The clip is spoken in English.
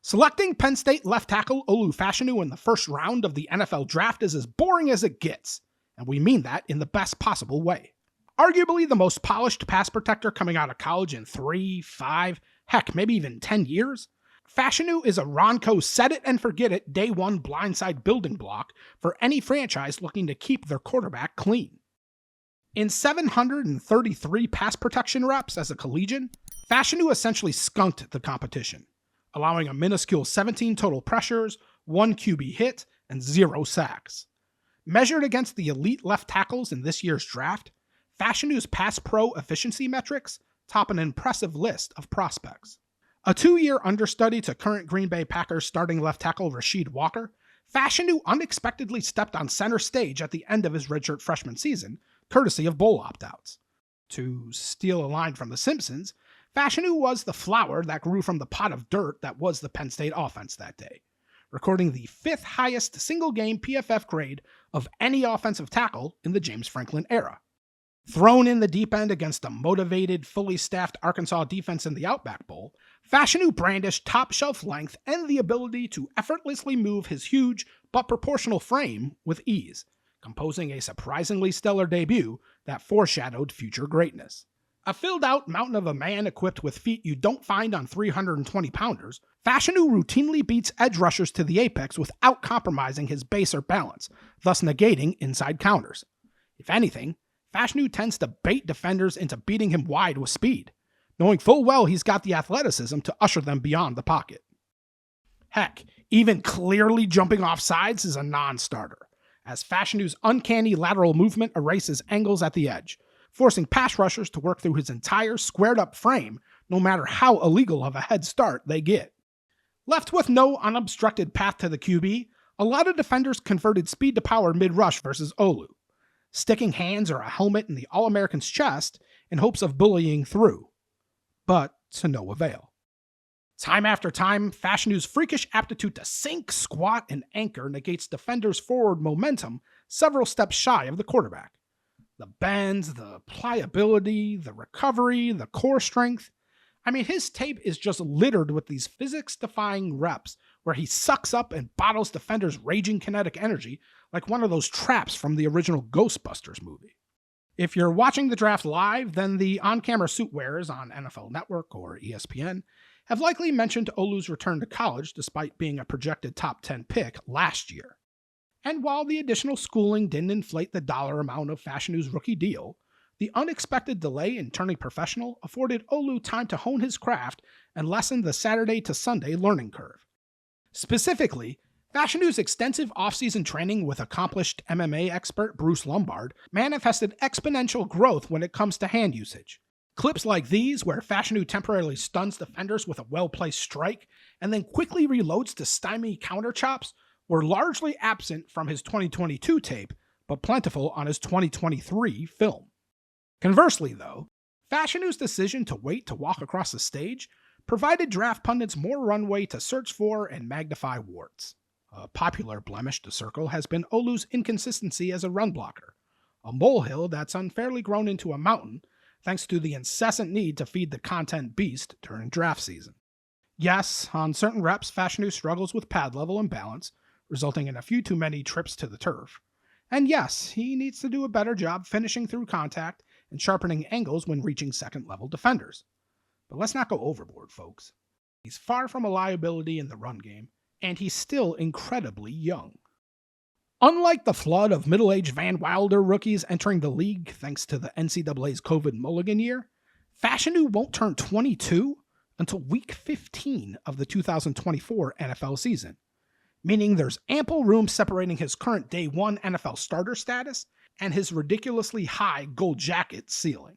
Selecting Penn State left tackle Olu Fashanu in the first round of the NFL draft is as boring as it gets, and we mean that in the best possible way. Arguably the most polished pass protector coming out of college in 3, 5, heck, maybe even 10 years, Fashanu is a Ronco set-it-and-forget-it day one blindside building block for any franchise looking to keep their quarterback clean. In 733 pass protection reps as a collegian, Fashanu essentially skunked the competition, allowing a minuscule 17 total pressures, 1 QB hit, and 0 sacks. Measured against the elite left tackles in this year's draft, Fashanu's pass pro efficiency metrics top an impressive list of prospects. A 2-year understudy to current Green Bay Packers starting left tackle Rasheed Walker, Fashanu unexpectedly stepped on center stage at the end of his redshirt freshman season, courtesy of bowl opt-outs. To steal a line from The Simpsons, Fashanu was the flower that grew from the pot of dirt that was the Penn State offense that day, recording the 5th highest single-game PFF grade of any offensive tackle in the James Franklin era. Thrown in the deep end against a motivated, fully staffed Arkansas defense in the Outback Bowl, Fashanu brandished top shelf length and the ability to effortlessly move his huge but proportional frame with ease, composing a surprisingly stellar debut that foreshadowed future greatness. A filled-out mountain of a man equipped with feet you don't find on 320-pounders, Fashanu routinely beats edge rushers to the apex without compromising his base or balance, thus negating inside counters. If anything, Fashanu tends to bait defenders into beating him wide with speed, knowing full well he's got the athleticism to usher them beyond the pocket. Heck, even clearly jumping off sides is a non-starter, as Fashanu's uncanny lateral movement erases angles at the edge, forcing pass rushers to work through his entire squared-up frame no matter how illegal of a head start they get. Left with no unobstructed path to the QB, a lot of defenders converted speed to power mid-rush versus Olu, sticking hands or a helmet in the All-American's chest in hopes of bullying through, but to no avail. Time after time, Fashanu's freakish aptitude to sink, squat, and anchor negates defenders' forward momentum several steps shy of the quarterback. The bends, the pliability, the recovery, the core strength. I mean, his tape is just littered with these physics-defying reps where he sucks up and bottles defenders' raging kinetic energy like one of those traps from the original Ghostbusters movie. If you're watching the draft live, then the on-camera suit wearers on NFL Network or ESPN have likely mentioned Olu's return to college despite being a projected top 10 pick last year. And while the additional schooling didn't inflate the dollar amount of Fashanu's rookie deal, the unexpected delay in turning professional afforded Olu time to hone his craft and lessen the Saturday to Sunday learning curve. Specifically, Fashanu's extensive offseason training with accomplished MMA expert Bruce Lombard manifested exponential growth when it comes to hand usage. Clips like these, where Fashanu temporarily stuns defenders with a well-placed strike and then quickly reloads to stymie counter chops, were largely absent from his 2022 tape, but plentiful on his 2023 film. Conversely, though, Fashanu's decision to wait to walk across the stage provided draft pundits more runway to search for and magnify warts. A popular blemish to circle has been Olu's inconsistency as a run blocker, a molehill that's unfairly grown into a mountain thanks to the incessant need to feed the content beast during draft season. Yes, on certain reps, Fashanu struggles with pad level and balance, resulting in a few too many trips to the turf. And yes, he needs to do a better job finishing through contact and sharpening angles when reaching second-level defenders. But let's not go overboard, folks. He's far from a liability in the run game, and he's still incredibly young. Unlike the flood of middle-aged Van Wilder rookies entering the league thanks to the NCAA's COVID mulligan year, Fashanu won't turn 22 until week 15 of the 2024 NFL season, meaning there's ample room separating his current day one NFL starter status and his ridiculously high gold jacket ceiling.